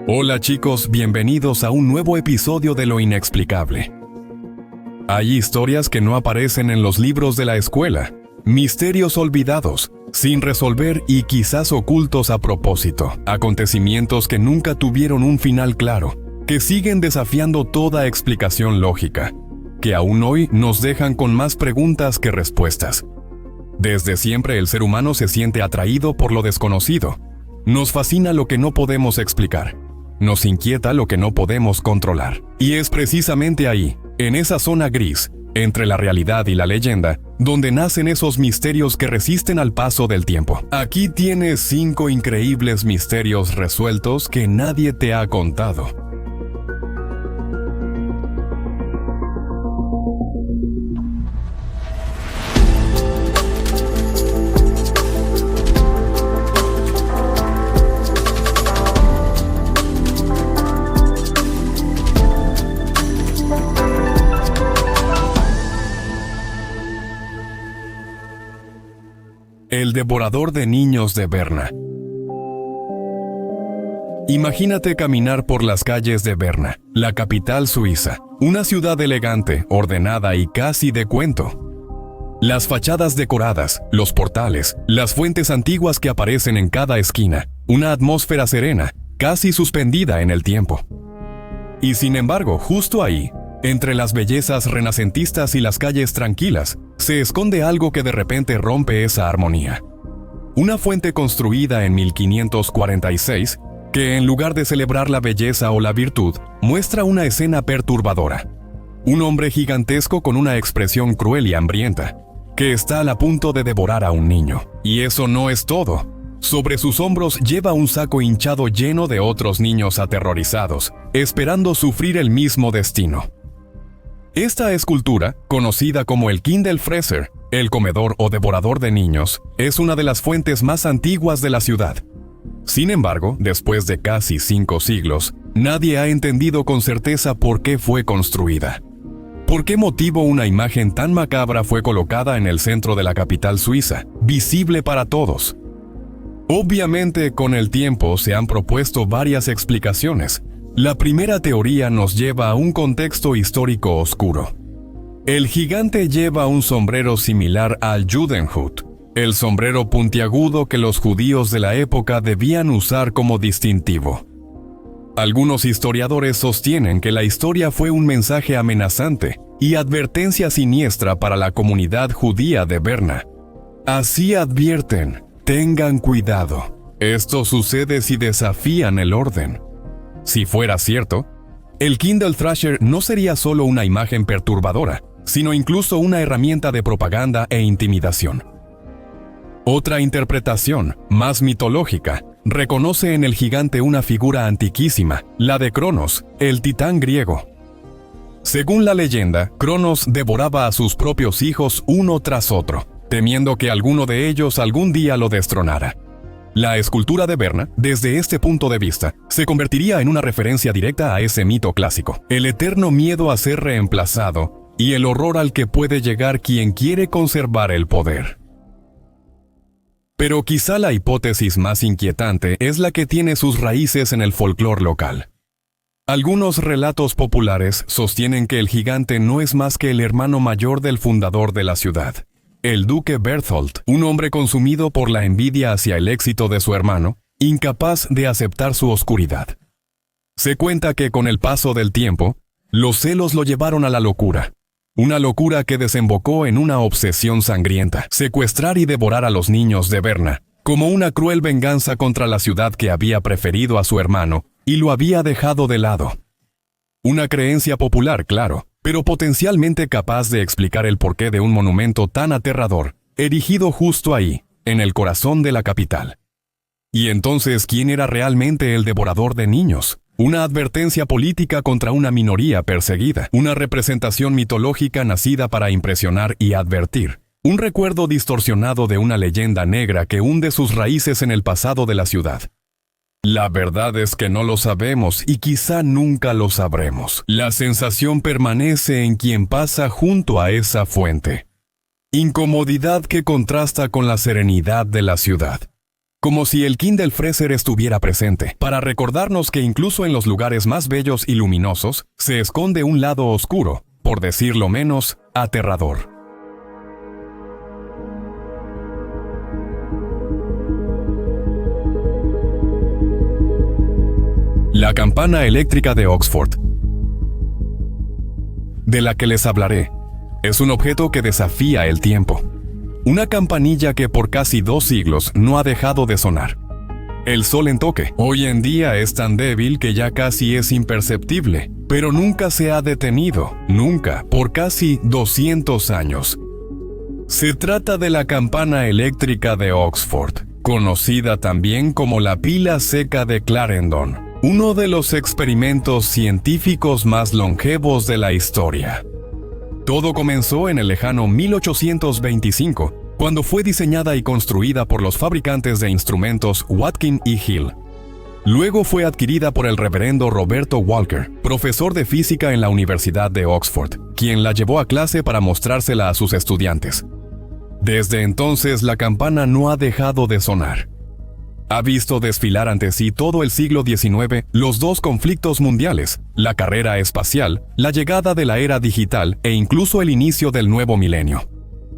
Hola chicos, bienvenidos a un nuevo episodio de Lo Inexplicable. Hay historias que no aparecen en los libros de la escuela, misterios olvidados, sin resolver y quizás ocultos a propósito, acontecimientos que nunca tuvieron un final claro, que siguen desafiando toda explicación lógica, que aún hoy nos dejan con más preguntas que respuestas. Desde siempre el ser humano se siente atraído por lo desconocido. Nos fascina lo que no podemos explicar. Nos inquieta lo que no podemos controlar. Y es precisamente ahí, en esa zona gris, entre la realidad y la leyenda, donde nacen esos misterios que resisten al paso del tiempo. Aquí tienes 5 increíbles misterios resueltos que nadie te ha contado. El devorador de niños de Berna. Imagínate caminar por las calles de Berna, la capital suiza, una ciudad elegante, ordenada y casi de cuento. Las fachadas decoradas, los portales, las fuentes antiguas que aparecen en cada esquina, una atmósfera serena, casi suspendida en el tiempo. Y sin embargo, justo ahí, entre las bellezas renacentistas y las calles tranquilas, se esconde algo que de repente rompe esa armonía. Una fuente construida en 1546, que en lugar de celebrar la belleza o la virtud, muestra una escena perturbadora. Un hombre gigantesco con una expresión cruel y hambrienta, que está a punto de devorar a un niño. Y eso no es todo. Sobre sus hombros lleva un saco hinchado lleno de otros niños aterrorizados, esperando sufrir el mismo destino. Esta escultura, conocida como el Kindelfresser, el comedor o devorador de niños, es una de las fuentes más antiguas de la ciudad. Sin embargo, después de casi 5 siglos, nadie ha entendido con certeza por qué fue construida. ¿Por qué motivo una imagen tan macabra fue colocada en el centro de la capital suiza, visible para todos? Obviamente, con el tiempo se han propuesto varias explicaciones. La primera teoría nos lleva a un contexto histórico oscuro. El gigante lleva un sombrero similar al Judenhut, el sombrero puntiagudo que los judíos de la época debían usar como distintivo. Algunos historiadores sostienen que la historia fue un mensaje amenazante y advertencia siniestra para la comunidad judía de Berna. Así advierten, tengan cuidado. Esto sucede si desafían el orden. Si fuera cierto, el Kindelfresser no sería solo una imagen perturbadora, sino incluso una herramienta de propaganda e intimidación. Otra interpretación, más mitológica, reconoce en el gigante una figura antiquísima, la de Cronos, el titán griego. Según la leyenda, Cronos devoraba a sus propios hijos uno tras otro, temiendo que alguno de ellos algún día lo destronara. La escultura de Berna, desde este punto de vista, se convertiría en una referencia directa a ese mito clásico, el eterno miedo a ser reemplazado y el horror al que puede llegar quien quiere conservar el poder. Pero quizá la hipótesis más inquietante es la que tiene sus raíces en el folclore local. Algunos relatos populares sostienen que el gigante no es más que el hermano mayor del fundador de la ciudad, el duque Berthold, un hombre consumido por la envidia hacia el éxito de su hermano, incapaz de aceptar su oscuridad. Se cuenta que con el paso del tiempo, los celos lo llevaron a la locura. Una locura que desembocó en una obsesión sangrienta, secuestrar y devorar a los niños de Berna, como una cruel venganza contra la ciudad que había preferido a su hermano y lo había dejado de lado. Una creencia popular, claro, pero potencialmente capaz de explicar el porqué de un monumento tan aterrador, erigido justo ahí, en el corazón de la capital. Y entonces, ¿quién era realmente el devorador de niños? Una advertencia política contra una minoría perseguida, una representación mitológica nacida para impresionar y advertir, un recuerdo distorsionado de una leyenda negra que hunde sus raíces en el pasado de la ciudad. La verdad es que no lo sabemos y quizá nunca lo sabremos. La sensación permanece en quien pasa junto a esa fuente. Incomodidad que contrasta con la serenidad de la ciudad. como si el Kindle Freezer estuviera presente, para recordarnos que incluso en los lugares más bellos y luminosos, se esconde un lado oscuro, por decirlo menos, aterrador. La campana eléctrica de Oxford, de la que les hablaré, es un objeto que desafía el tiempo. Una campanilla que por casi 2 siglos no ha dejado de sonar. El sol en toque hoy en día es tan débil que ya casi es imperceptible, pero nunca se ha detenido, nunca, por casi 200 años. Se trata de la campana eléctrica de Oxford, conocida también como la pila seca de Clarendon, uno de los experimentos científicos más longevos de la historia. Todo comenzó en el lejano 1825, cuando fue diseñada y construida por los fabricantes de instrumentos Watkin y Hill. Luego fue adquirida por el reverendo Roberto Walker, profesor de física en la Universidad de Oxford, quien la llevó a clase para mostrársela a sus estudiantes. Desde entonces la campana no ha dejado de sonar. Ha visto desfilar ante sí todo el siglo XIX los 2 conflictos mundiales, la carrera espacial, la llegada de la era digital e incluso el inicio del nuevo milenio.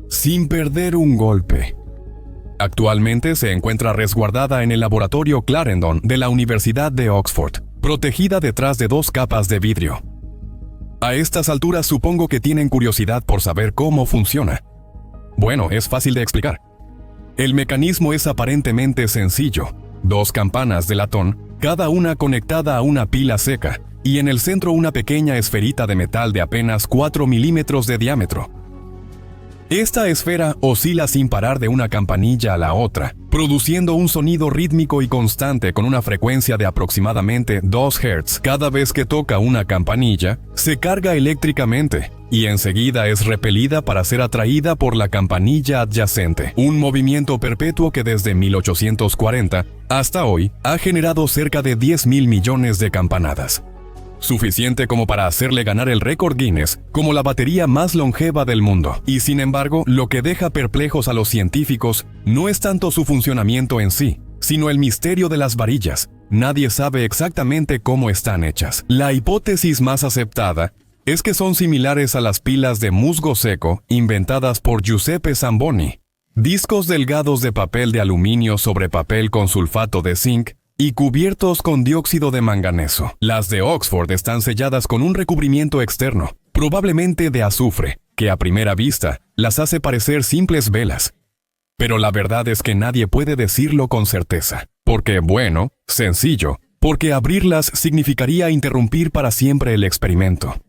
Sin perder un golpe. Actualmente se encuentra resguardada en el laboratorio Clarendon de la Universidad de Oxford, protegida detrás de 2 capas de vidrio. A estas alturas supongo que tienen curiosidad por saber cómo funciona. Bueno, es fácil de explicar. El mecanismo es aparentemente sencillo: 2 campanas de latón, cada una conectada a una pila seca, y en el centro una pequeña esferita de metal de apenas 4 milímetros de diámetro. Esta esfera oscila sin parar de una campanilla a la otra, produciendo un sonido rítmico y constante con una frecuencia de aproximadamente 2 Hz. Cada vez que toca una campanilla, se carga eléctricamente, y enseguida es repelida para ser atraída por la campanilla adyacente. Un movimiento perpetuo que desde 1840 hasta hoy ha generado cerca de 10.000 millones de campanadas. Suficiente como para hacerle ganar el récord Guinness como la batería más longeva del mundo. Y sin embargo, lo que deja perplejos a los científicos no es tanto su funcionamiento en sí, sino el misterio de las varillas. Nadie sabe exactamente cómo están hechas. La hipótesis más aceptada es que son similares a las pilas de musgo seco inventadas por Giuseppe Zamboni. Discos delgados de papel de aluminio sobre papel con sulfato de zinc y cubiertos con dióxido de manganeso. Las de Oxford están selladas con un recubrimiento externo, probablemente de azufre, que a primera vista las hace parecer simples velas. Pero la verdad es que nadie puede decirlo con certeza. Porque, bueno, sencillo, porque abrirlas significaría interrumpir para siempre el experimento.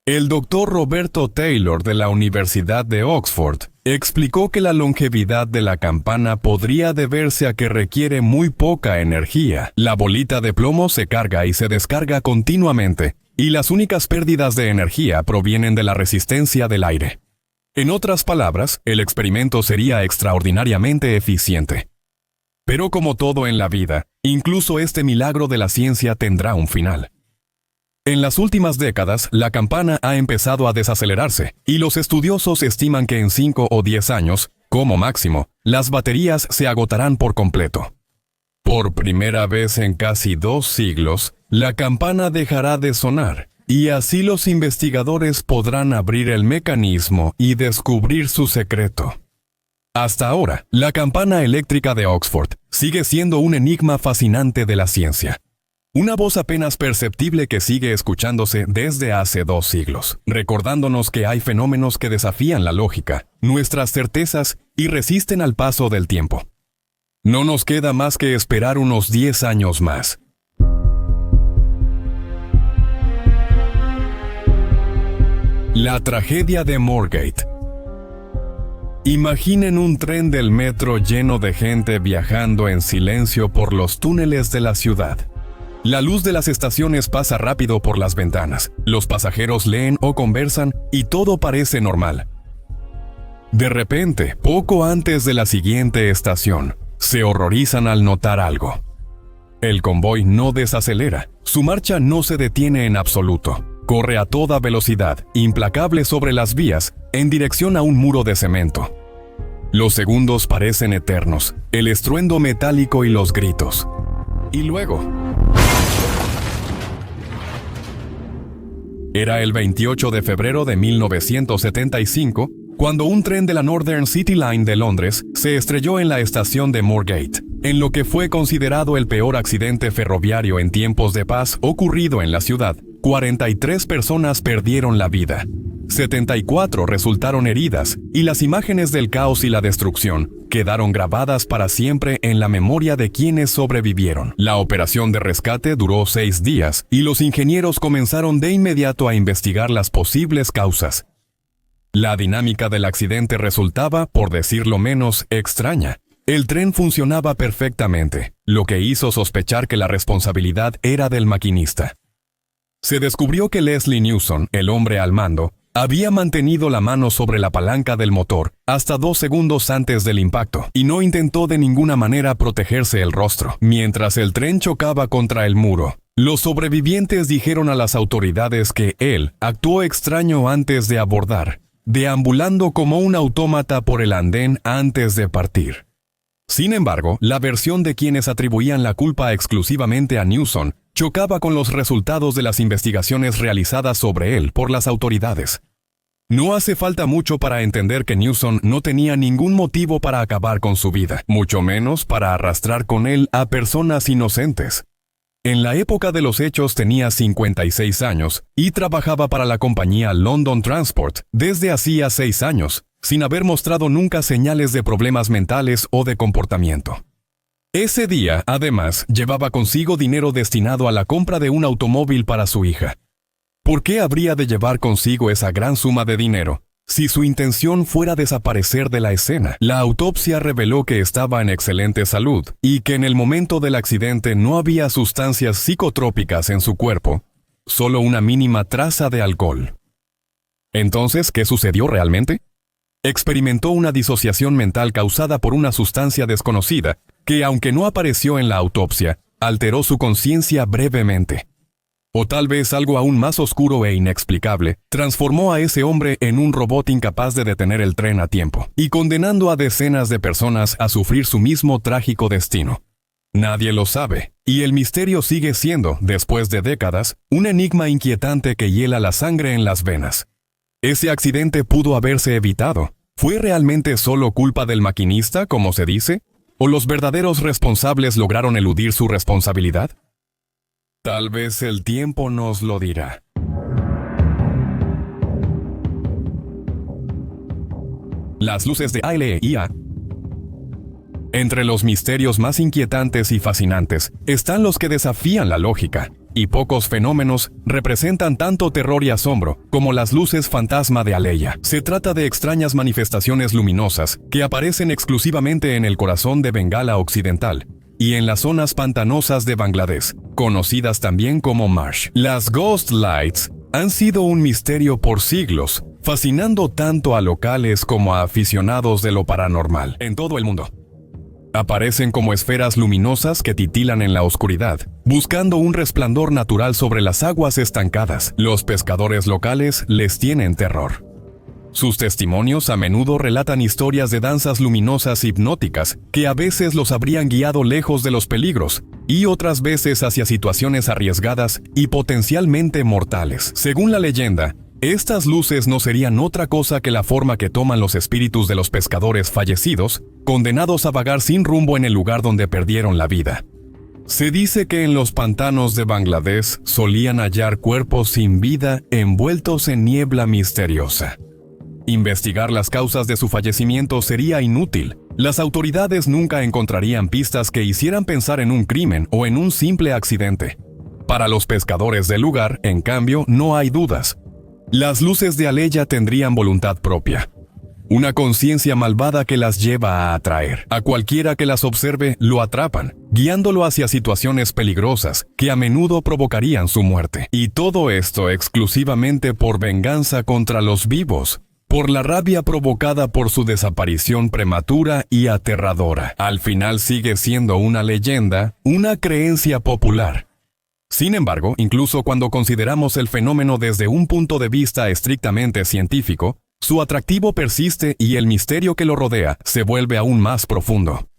El doctor Roberto Taylor de la Universidad de Oxford explicó que la longevidad de la campana podría deberse a que requiere muy poca energía. La bolita de plomo se carga y se descarga continuamente, y las únicas pérdidas de energía provienen de la resistencia del aire. En otras palabras, el experimento sería extraordinariamente eficiente. Pero como todo en la vida, incluso este milagro de la ciencia tendrá un final. En las últimas décadas, la campana ha empezado a desacelerarse, y los estudiosos estiman que en 5 o 10 años, como máximo, las baterías se agotarán por completo. Por primera vez en casi 2 siglos, la campana dejará de sonar, y así los investigadores podrán abrir el mecanismo y descubrir su secreto. Hasta ahora, la campana eléctrica de Oxford sigue siendo un enigma fascinante de la ciencia. Una voz apenas perceptible que sigue escuchándose desde hace 2 siglos, recordándonos que hay fenómenos que desafían la lógica, nuestras certezas y resisten al paso del tiempo. No nos queda más que esperar unos 10 años más. La tragedia de Moorgate. Imaginen un tren del metro lleno de gente viajando en silencio por los túneles de la ciudad. La luz de las estaciones pasa rápido por las ventanas, los pasajeros leen o conversan y todo parece normal. De repente, poco antes de la siguiente estación, se horrorizan al notar algo. El convoy no desacelera, su marcha no se detiene en absoluto. Corre a toda velocidad, implacable sobre las vías, en dirección a un muro de cemento. Los segundos parecen eternos, el estruendo metálico y los gritos. Y luego... Era el 28 de febrero de 1975, cuando un tren de la Northern City Line de Londres se estrelló en la estación de Moorgate, en lo que fue considerado el peor accidente ferroviario en tiempos de paz ocurrido en la ciudad. 43 personas perdieron la vida. 74 resultaron heridas, y las imágenes del caos y la destrucción quedaron grabadas para siempre en la memoria de quienes sobrevivieron. La operación de rescate duró 6 días, y los ingenieros comenzaron de inmediato a investigar las posibles causas. La dinámica del accidente resultaba, por decirlo menos, extraña. El tren funcionaba perfectamente, lo que hizo sospechar que la responsabilidad era del maquinista. Se descubrió que Leslie Newson, el hombre al mando, había mantenido la mano sobre la palanca del motor hasta 2 segundos antes del impacto y no intentó de ninguna manera protegerse el rostro. Mientras el tren chocaba contra el muro, los sobrevivientes dijeron a las autoridades que él actuó extraño antes de abordar, deambulando como un autómata por el andén antes de partir. Sin embargo, la versión de quienes atribuían la culpa exclusivamente a Newson chocaba con los resultados de las investigaciones realizadas sobre él por las autoridades. No hace falta mucho para entender que Newson no tenía ningún motivo para acabar con su vida, mucho menos para arrastrar con él a personas inocentes. En la época de los hechos tenía 56 años y trabajaba para la compañía London Transport desde hacía 6 años, sin haber mostrado nunca señales de problemas mentales o de comportamiento. Ese día, además, llevaba consigo dinero destinado a la compra de un automóvil para su hija. ¿Por qué habría de llevar consigo esa gran suma de dinero si su intención fuera desaparecer de la escena? La autopsia reveló que estaba en excelente salud y que en el momento del accidente no había sustancias psicotrópicas en su cuerpo, solo una mínima traza de alcohol. Entonces, ¿qué sucedió realmente? Experimentó una disociación mental causada por una sustancia desconocida que, aunque no apareció en la autopsia, alteró su conciencia brevemente. O tal vez algo aún más oscuro e inexplicable, transformó a ese hombre en un robot incapaz de detener el tren a tiempo, y condenando a decenas de personas a sufrir su mismo trágico destino. Nadie lo sabe, y el misterio sigue siendo, después de décadas, un enigma inquietante que hiela la sangre en las venas. ¿Ese accidente pudo haberse evitado? ¿Fue realmente solo culpa del maquinista, como se dice? ¿O los verdaderos responsables lograron eludir su responsabilidad? Tal vez el tiempo nos lo dirá. Las luces de ALEIA. Entre los misterios más inquietantes y fascinantes están los que desafían la lógica, y pocos fenómenos representan tanto terror y asombro como las luces fantasma de ALEIA. Se trata de extrañas manifestaciones luminosas que aparecen exclusivamente en el corazón de Bengala Occidental y en las zonas pantanosas de Bangladesh, conocidas también como marsh. Las Ghost Lights han sido un misterio por siglos, fascinando tanto a locales como a aficionados de lo paranormal en todo el mundo. Aparecen como esferas luminosas que titilan en la oscuridad, buscando un resplandor natural sobre las aguas estancadas. Los pescadores locales les tienen terror. Sus testimonios a menudo relatan historias de danzas luminosas hipnóticas que a veces los habrían guiado lejos de los peligros y otras veces hacia situaciones arriesgadas y potencialmente mortales. Según la leyenda, estas luces no serían otra cosa que la forma que toman los espíritus de los pescadores fallecidos, condenados a vagar sin rumbo en el lugar donde perdieron la vida. Se dice que en los pantanos de Bangladesh solían hallar cuerpos sin vida envueltos en niebla misteriosa. Investigar las causas de su fallecimiento sería inútil. Las autoridades nunca encontrarían pistas que hicieran pensar en un crimen o en un simple accidente. Para los pescadores del lugar, en cambio, no hay dudas. Las luces de ALEIA tendrían voluntad propia, una conciencia malvada que las lleva a atraer. A cualquiera que las observe lo atrapan, guiándolo hacia situaciones peligrosas que a menudo provocarían su muerte. Y todo esto exclusivamente por venganza contra los vivos, por la rabia provocada por su desaparición prematura y aterradora. Al final sigue siendo una leyenda, una creencia popular. Sin embargo, incluso cuando consideramos el fenómeno desde un punto de vista estrictamente científico, su atractivo persiste y el misterio que lo rodea se vuelve aún más profundo.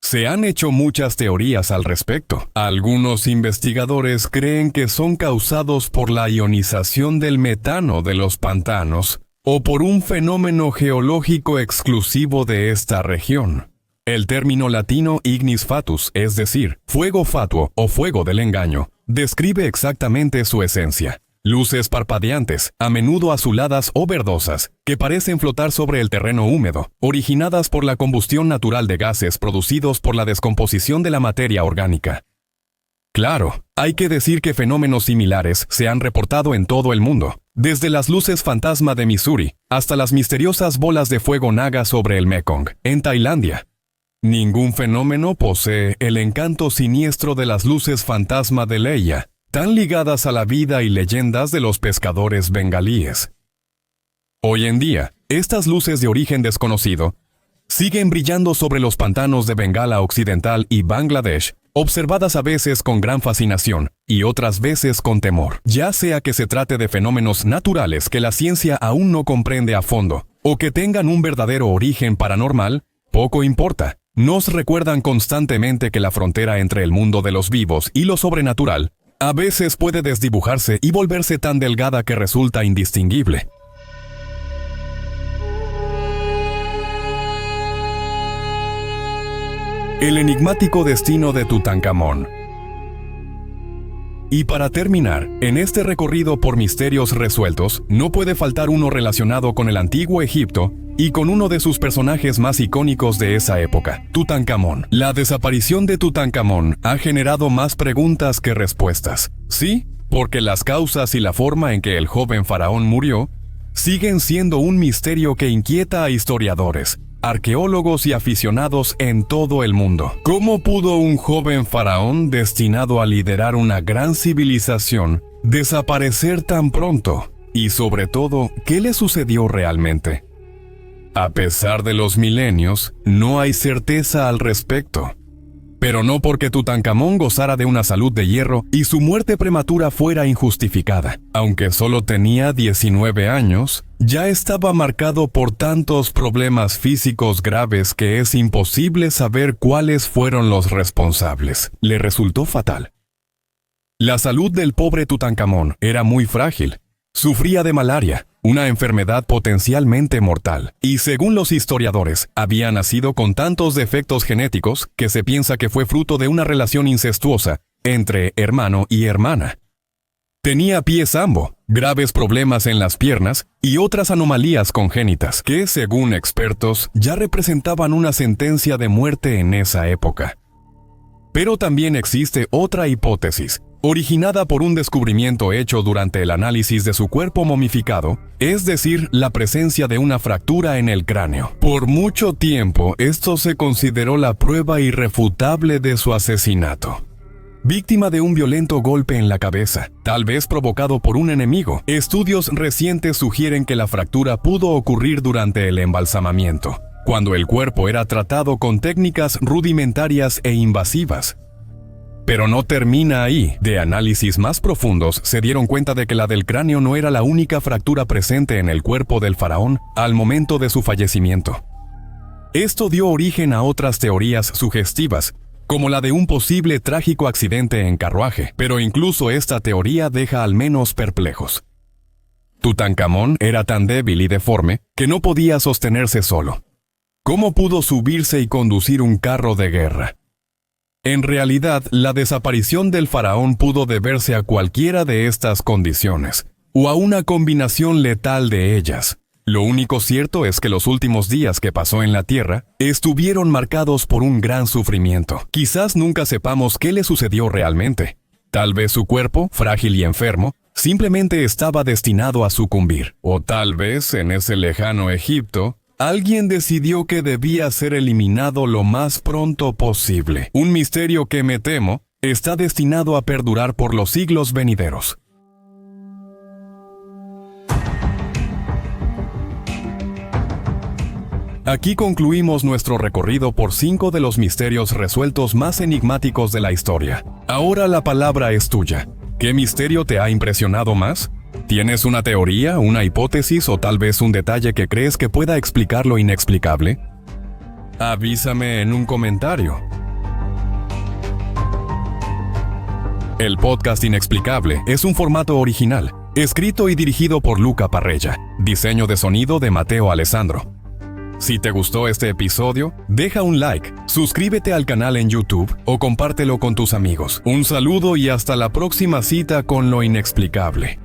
Se han hecho muchas teorías al respecto. Algunos investigadores creen que son causados por la ionización del metano de los pantanos o por un fenómeno geológico exclusivo de esta región. El término latino ignis fatuus, es decir, fuego fatuo o fuego del engaño, describe exactamente su esencia. Luces parpadeantes, a menudo azuladas o verdosas, que parecen flotar sobre el terreno húmedo, originadas por la combustión natural de gases producidos por la descomposición de la materia orgánica. Claro, hay que decir que fenómenos similares se han reportado en todo el mundo, desde las luces fantasma de Missouri hasta las misteriosas bolas de fuego Naga sobre el Mekong, en Tailandia. Ningún fenómeno posee el encanto siniestro de las luces fantasma de Leia, tan ligadas a la vida y leyendas de los pescadores bengalíes. Hoy en día, estas luces de origen desconocido siguen brillando sobre los pantanos de Bengala Occidental y Bangladesh, observadas a veces con gran fascinación y otras veces con temor, ya sea que se trate de fenómenos naturales que la ciencia aún no comprende a fondo, o que tengan un verdadero origen paranormal, poco importa. Nos recuerdan constantemente que la frontera entre el mundo de los vivos y lo sobrenatural a veces puede desdibujarse y volverse tan delgada que resulta indistinguible. El enigmático destino de Tutankamón. Y para terminar, en este recorrido por misterios resueltos, no puede faltar uno relacionado con el antiguo Egipto y con uno de sus personajes más icónicos de esa época, Tutankamón. La desaparición de Tutankamón ha generado más preguntas que respuestas. Sí, porque las causas y la forma en que el joven faraón murió siguen siendo un misterio que inquieta a historiadores, arqueólogos y aficionados en todo el mundo. ¿Cómo pudo un joven faraón destinado a liderar una gran civilización desaparecer tan pronto? Y sobre todo, ¿qué le sucedió realmente? A pesar de los milenios, no hay certeza al respecto. Pero no porque Tutankamón gozara de una salud de hierro y su muerte prematura fuera injustificada. Aunque solo tenía 19 años, ya estaba marcado por tantos problemas físicos graves que es imposible saber cuáles fueron los responsables. Le resultó fatal. La salud del pobre Tutankamón era muy frágil. Sufría de malaria, una enfermedad potencialmente mortal, y según los historiadores, había nacido con tantos defectos genéticos que se piensa que fue fruto de una relación incestuosa entre hermano y hermana. Tenía pie sambo, graves problemas en las piernas y otras anomalías congénitas que, según expertos, ya representaban una sentencia de muerte en esa época. Pero también existe otra hipótesis, originada por un descubrimiento hecho durante el análisis de su cuerpo momificado, es decir, la presencia de una fractura en el cráneo. Por mucho tiempo, esto se consideró la prueba irrefutable de su asesinato. Víctima de un violento golpe en la cabeza, tal vez provocado por un enemigo, estudios recientes sugieren que la fractura pudo ocurrir durante el embalsamamiento, cuando el cuerpo era tratado con técnicas rudimentarias e invasivas. Pero no termina ahí. De análisis más profundos se dieron cuenta de que la del cráneo no era la única fractura presente en el cuerpo del faraón al momento de su fallecimiento. Esto dio origen a otras teorías sugestivas, como la de un posible trágico accidente en carruaje, pero incluso esta teoría deja al menos perplejos. Tutankamón era tan débil y deforme que no podía sostenerse solo. ¿Cómo pudo subirse y conducir un carro de guerra? En realidad, la desaparición del faraón pudo deberse a cualquiera de estas condiciones, o a una combinación letal de ellas. Lo único cierto es que los últimos días que pasó en la Tierra estuvieron marcados por un gran sufrimiento. Quizás nunca sepamos qué le sucedió realmente. Tal vez su cuerpo, frágil y enfermo, simplemente estaba destinado a sucumbir. O tal vez, en ese lejano Egipto, alguien decidió que debía ser eliminado lo más pronto posible. Un misterio que, me temo, está destinado a perdurar por los siglos venideros. Aquí concluimos nuestro recorrido por 5 de los misterios resueltos más enigmáticos de la historia. Ahora la palabra es tuya. ¿Qué misterio te ha impresionado más? ¿Tienes una teoría, una hipótesis o tal vez un detalle que crees que pueda explicar lo inexplicable? Avísame en un comentario. El podcast Inexplicable es un formato original, escrito y dirigido por Luca Parrella, diseño de sonido de Mateo Alessandro. Si te gustó este episodio, deja un like, suscríbete al canal en YouTube o compártelo con tus amigos. Un saludo y hasta la próxima cita con lo inexplicable.